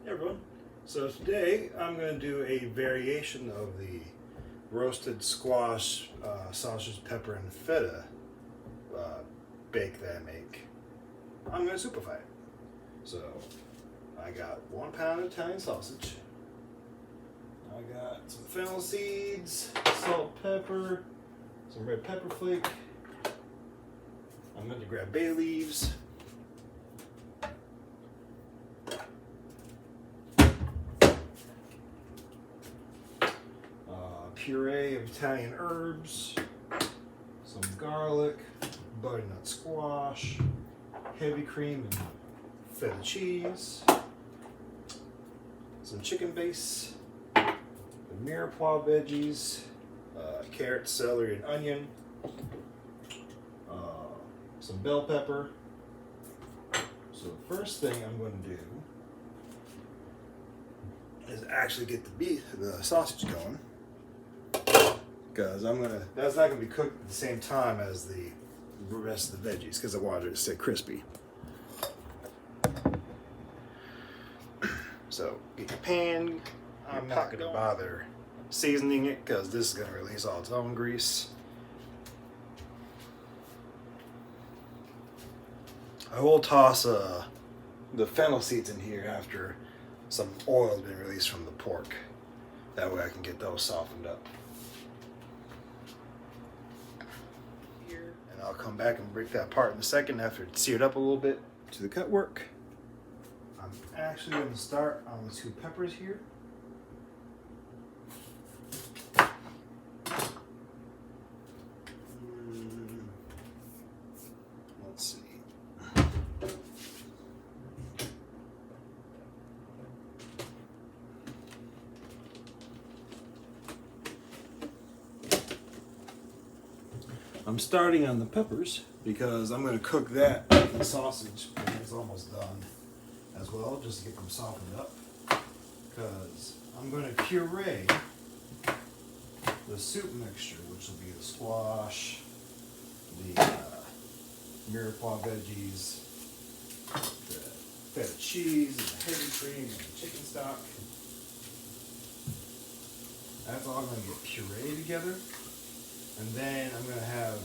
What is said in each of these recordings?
Hey everyone. So today I'm going to do a variation of the roasted squash, sausage, pepper, and feta bake that I make. I'm going to superfy it. So I got 1 pound of Italian sausage. I got some fennel seeds, salt, pepper, some red pepper flake. I'm going to grab bay leaves. Puree of Italian herbs, some garlic, butternut squash, heavy cream and feta cheese, some chicken base, the mirepoix veggies, carrots, celery, and onion, some bell pepper. So the first thing I'm going to do is actually get the sausage going. Because that's not gonna be cooked at the same time as the rest of the veggies because I wanted it to stay crispy. So get your pan. I'm not gonna bother seasoning it because this is gonna release all its own grease. I will toss the fennel seeds in here after some oil has been released from the pork. That way I can get those softened up. I'll come back and break that apart in a second after it's seared up a little bit to the cut work. I'm actually going to start on the 2 peppers here. Let's see. I'm starting on the peppers because I'm going to cook that with the sausage when it's almost done as well, just to get them softened up. Because I'm going to puree the soup mixture, which will be the squash, the mirepoix veggies, the feta cheese, and the heavy cream, and the chicken stock. That's all going to get pureed together. And then I'm going to have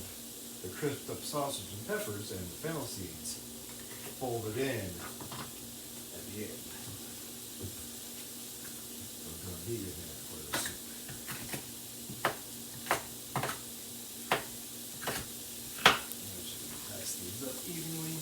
the crisped up sausage and peppers and the fennel seeds folded in at the end. So I'm going to leave it there for the soup. I'm just going to dice these up evenly.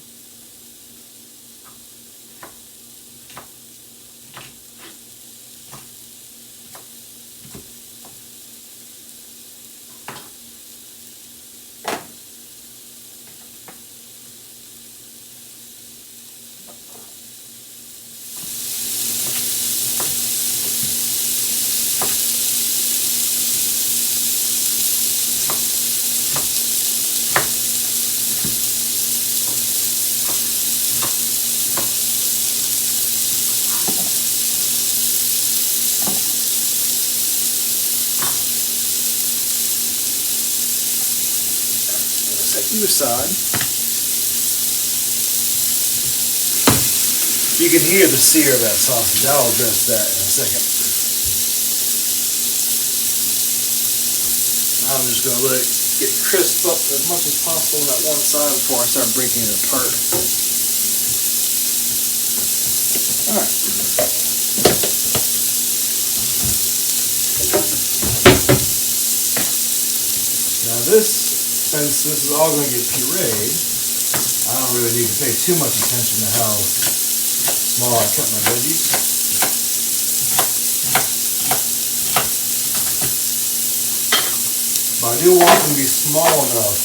Set you aside. You can hear the sear of that sausage. I'll address that in a second. I'm just going to let it get crisp up as much as possible on that one side before I start breaking it apart. Alright. Now since this is all going to get pureed, I don't really need to pay too much attention to how small I cut my veggies. But I do want them to be small enough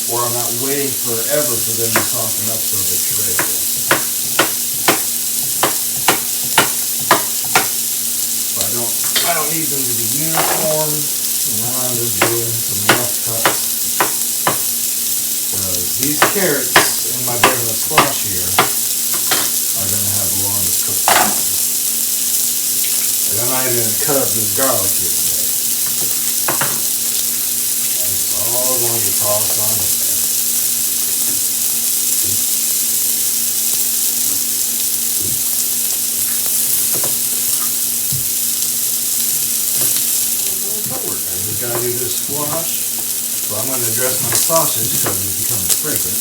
where I'm not waiting forever for them to soften up so they're pureeable. But I don't need them to be uniform. I'm just doing some rough cuts. These carrots in my butternut squash here are going to have the longest cook time. And I'm not even going to cut up this garlic here today. It's all going to be tossed on in there. gotta do this squash. So I'm going to dress my sausage because it's becoming fragrant.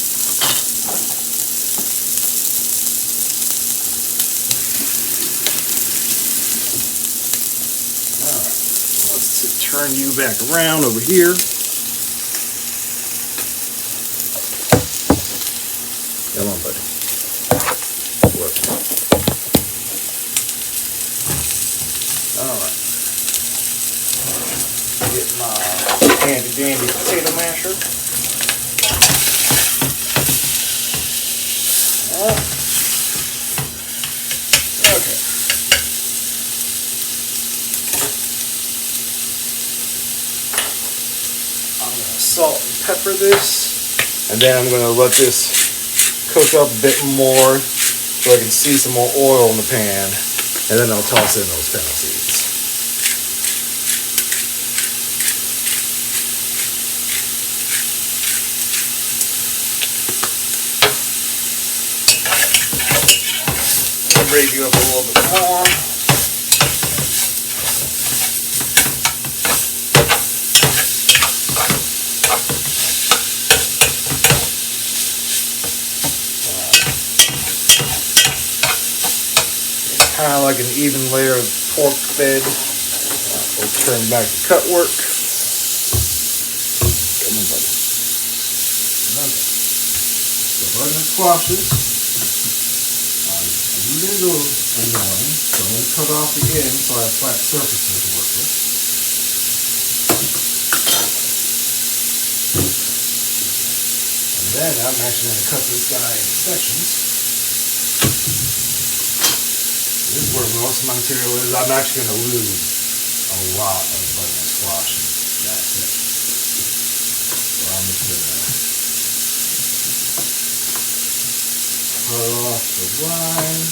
Alright, let's turn you back around over here. Come on, buddy. Alright. Get my handy dandy potato masher. Okay. I'm going to salt and pepper this, and then I'm going to let this cook up a bit more so I can see some more oil in the pan, and then I'll toss in those fennel seeds. Break you up a little bit more. Kind of like an even layer of pork fed. We'll turn back to cut work. Come on, buddy. Okay. So butternut squashes. I'm going to go in one, so I'm going to cut off the end so I have flat surfaces to work with. And then I'm actually going to cut this guy into sections. This is where most of my material is. I'm actually going to lose a lot of butternut squash in that section. So I'm just going to cut off the line.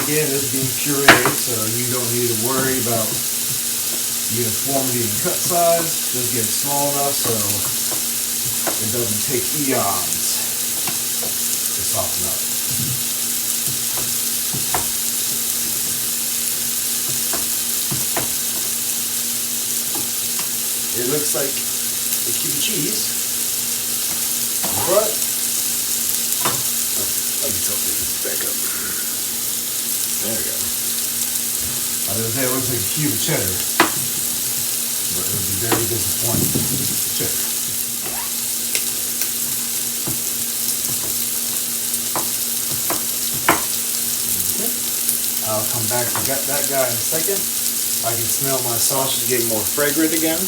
Again, this is being pureed, so you don't need to worry about uniformity in cut size. Just get it small enough so it doesn't take eons to soften up. It looks like a cube cheese, but let me tilt this back up. There we go. I was going to say it looks like a cube of cheddar, but it would be very disappointing cheddar. Okay. I'll come back to that guy in a second. I can smell my sausage getting more fragrant again.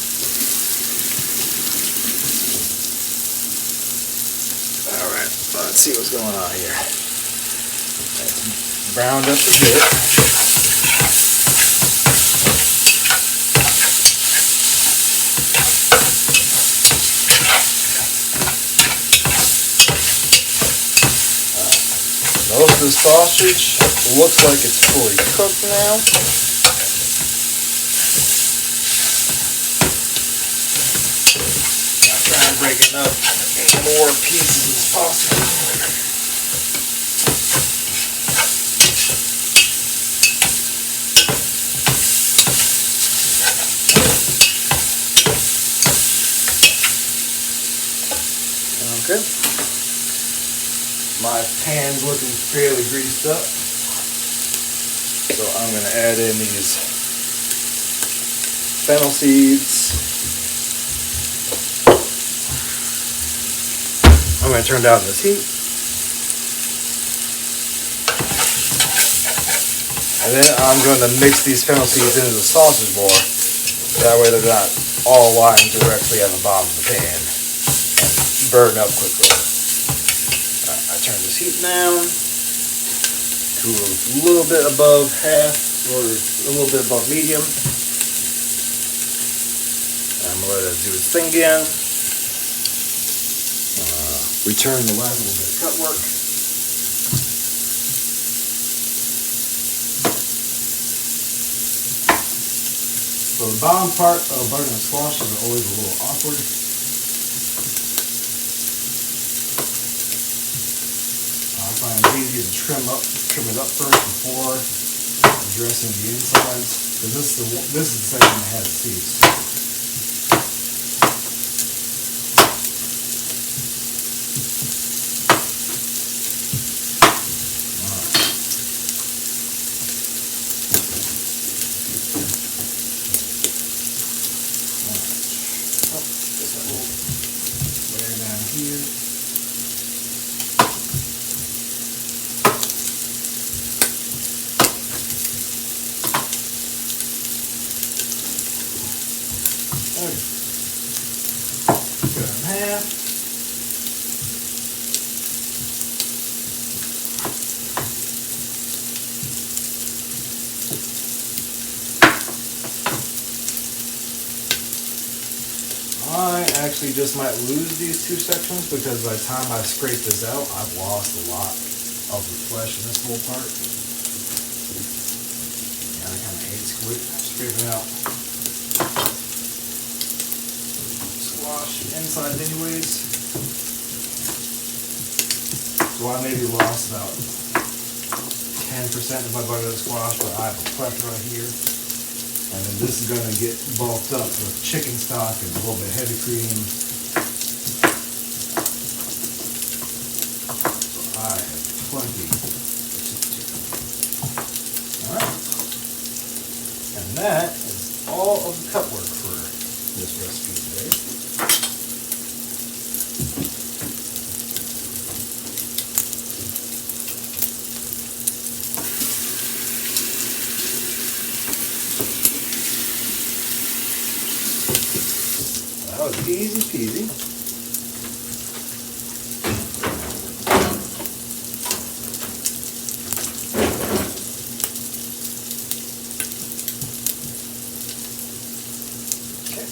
Alright, let's see what's going on here. Browned up a bit. Most of the sausage looks like it's fully cooked now. I'm trying to break it up in more pieces as possible. Okay. My pan's looking fairly greased up, so I'm going to add in these fennel seeds. I'm going to turn down this heat, and then I'm going to mix these fennel seeds into the sausage more. That way they're not all lying directly at the bottom of the pan and burn up quickly. I turn this heat down to a little bit above half. or a little bit above medium. I'm gonna let it do its thing again. Return the last little bit of cut work. So the bottom part of butternut squash is always a little awkward. I find it's easy to trim it up first before addressing the insides, because this is the section that has seeds. I actually just might lose these two sections because by the time I scrape this out, I've lost a lot of the flesh in this whole part. Yeah, I kind of hate scraping out squash insides anyways. So I maybe lost about 10% of my butternut squash, but I have a plethora here. And then this is going to get bulked up with chicken stock and a little bit of heavy cream. So I have plenty of chicken. Alright. And that is all of the cut work for this recipe today. That was easy peasy. Okay.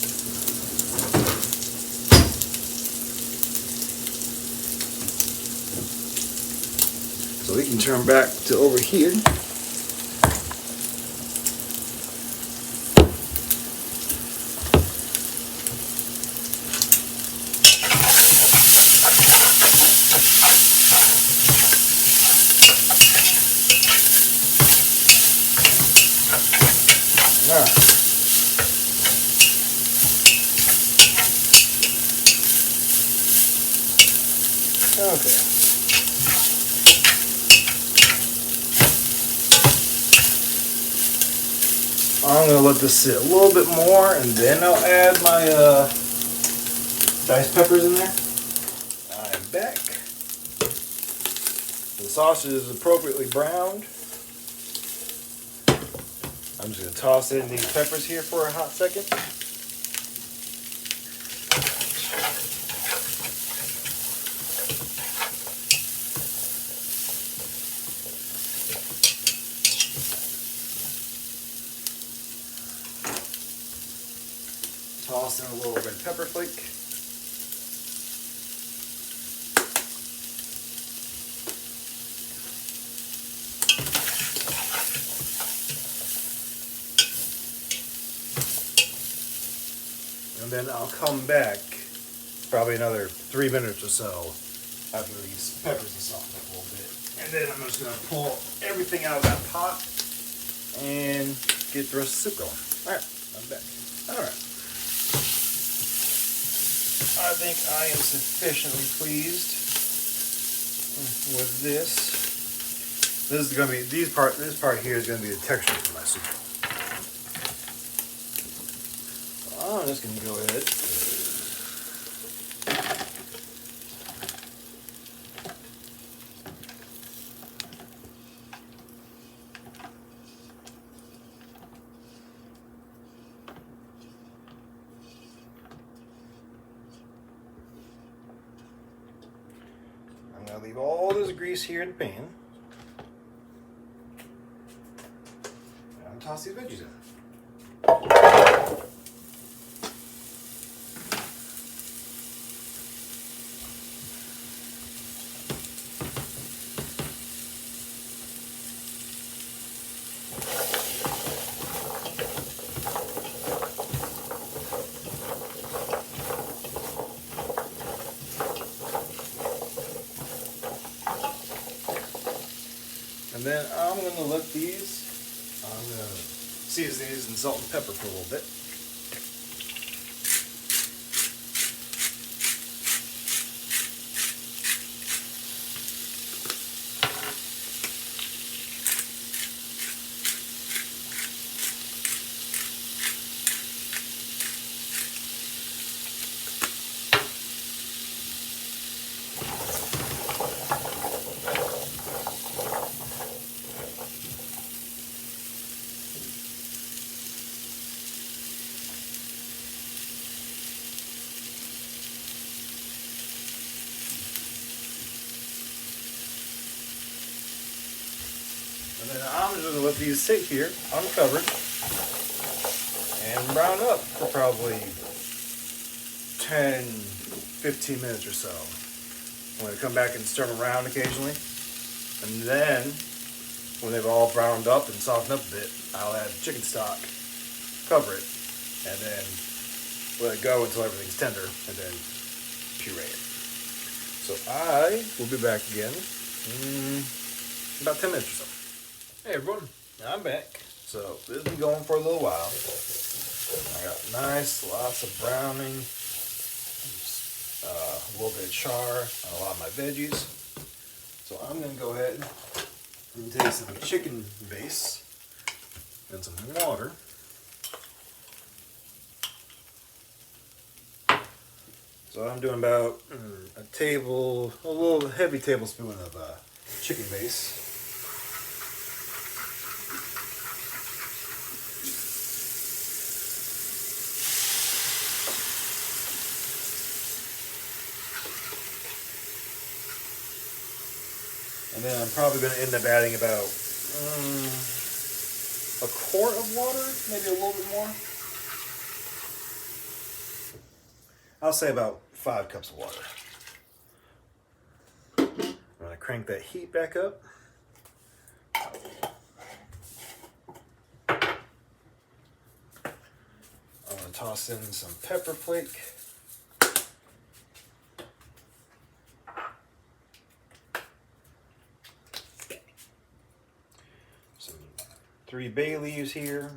So we can turn back to over here. Okay. I'm going to let this sit a little bit more and then I'll add my diced peppers in there. I'm back. The sausage is appropriately browned. I'm just going to toss in these peppers here for a hot second. Toss in a little red pepper flake. And then I'll come back probably another 3 minutes or so after these peppers have softened up a little bit. And then I'm just going to pull everything out of that pot and get the rest of the soup going. Alright, I'm back. Alright. I think I am sufficiently pleased with this. This is going to be this part here is going to be the texture for my soup. I'm just going to go ahead. I'm going to leave all this grease here in the pan. toss these veggies in. And then I'm going to let these, I'm going to season these in salt and pepper for a little bit. And then I'm just going to let these sit here uncovered and brown up for probably 10-15 minutes or so. I'm going to come back and stir them around occasionally. And then, when they've all browned up and softened up a bit, I'll add chicken stock, cover it, and then let it go until everything's tender, and then puree it. So I will be back again in about 10 minutes or so. Hey everyone, I'm back. So this has been going for a little while. I got lots of browning, a little bit of char on a lot of my veggies. So I'm going to go ahead and take some chicken base and some water. So I'm doing about a little heavy tablespoon of chicken base. And then I'm probably going to end up adding about a quart of water, maybe a little bit more. I'll say about 5 cups of water. I'm going to crank that heat back up. I'm going to toss in some pepper flake. Some 3 bay leaves here.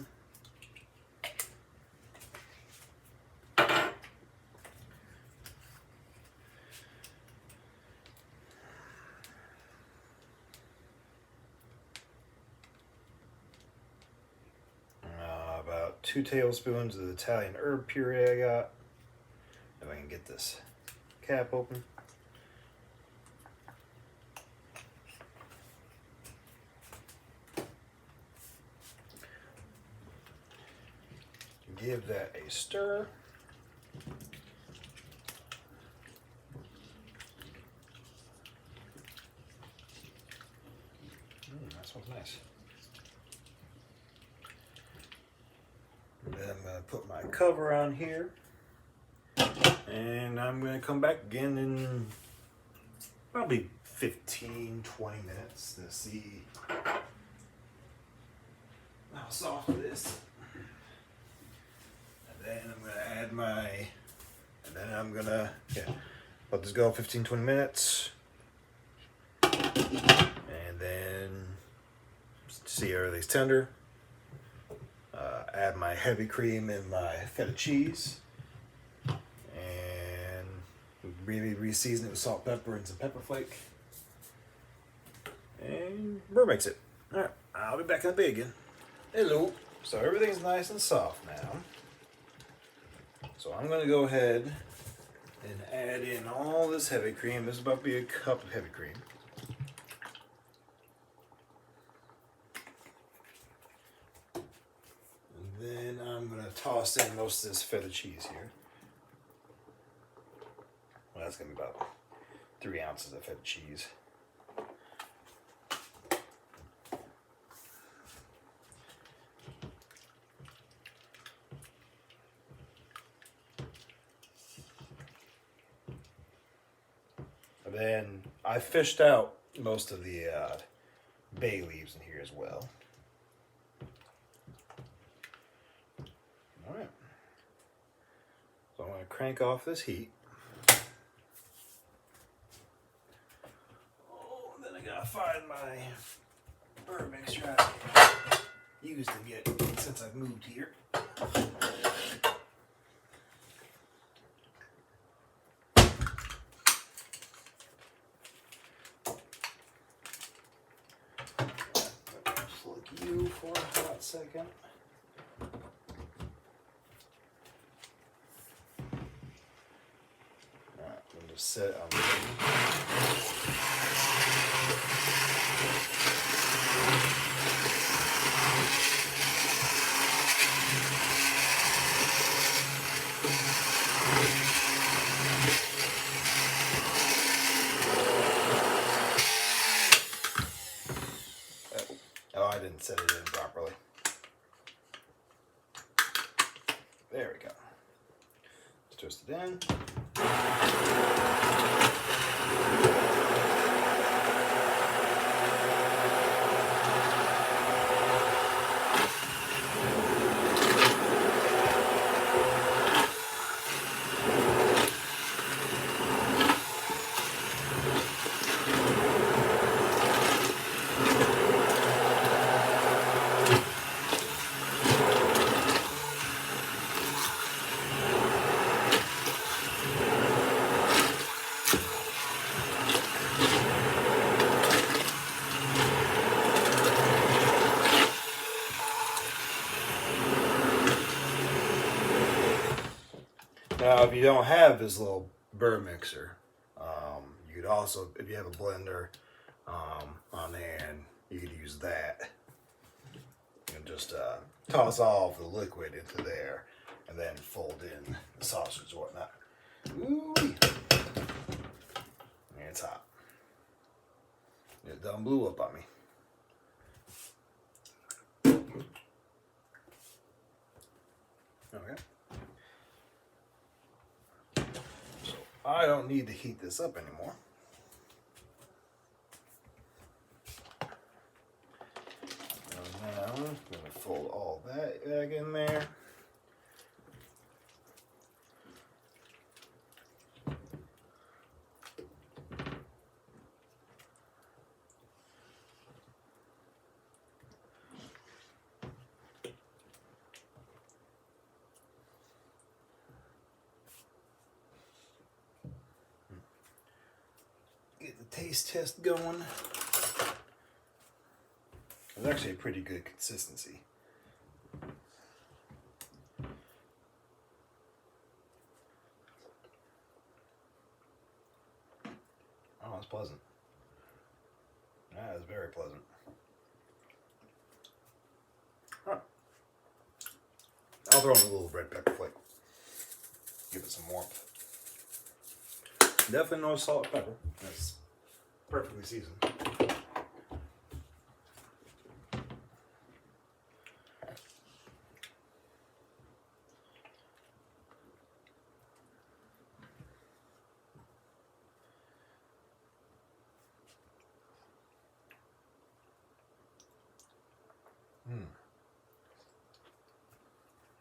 About 2 tablespoons of the Italian herb puree I got. If I can get this cap open. Give that a stir. That smells nice. And then I'm going to put my cover on here. And I'm going to come back again in probably 15-20 minutes to see how soft it is. And then I'm going to add let this go 15-20 minutes. And then see everything's tender. Add my heavy cream and my feta cheese. And really re-season it with salt, pepper, and some pepper flake. And Burr makes it. Alright, I'll be back in a bit again. Hello. So everything's nice and soft now. So I'm going to go ahead and add in all this heavy cream. This is about to be a cup of heavy cream. And then I'm going to toss in most of this feta cheese here. Well, that's going to be about 3 ounces of feta cheese. then I fished out most of the bay leaves in here as well. All right. So I'm going to crank off this heat. Oh, then I got to find my burr mixture I used to get since I've moved here. Flick you for a hot second. Alright, I'm just set on the Oh, I didn't set it in properly. There we go. Let's twist it in. Now, if you don't have this little burr mixer, you could also, if you have a blender on hand, you could use that. You can just toss all of the liquid into there and then fold in the sausage and whatnot. Ooh, it's hot. It done blew up on me. Okay. I don't need to heat this up anymore. And now I'm going to fold all that back in there. Get the taste test going. It's actually a pretty good consistency. Oh, it's pleasant. That is very pleasant. Huh. I'll throw in a little red pepper flake. Give it some warmth. Definitely no salt and pepper. That's perfectly seasoned.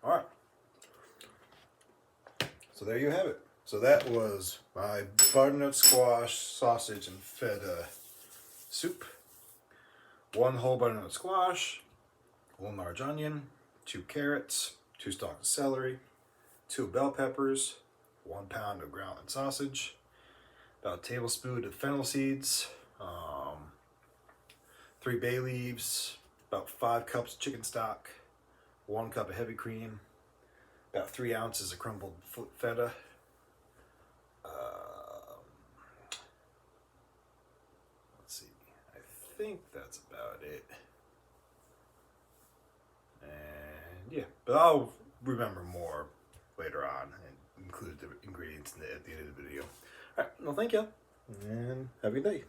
All right. So there you have it. So that was my butternut squash, sausage, and feta soup. 1 whole butternut squash, 1 large onion, 2 carrots, 2 stalks of celery, 2 bell peppers, 1 pound of ground sausage, about a tablespoon of fennel seeds, 3 bay leaves, about 5 cups of chicken stock, 1 cup of heavy cream, about 3 ounces of crumbled feta. Let's see, I think that's about it. And yeah, but I'll remember more later on and include the ingredients at the end of the video. All right, well, thank you, and have a good day.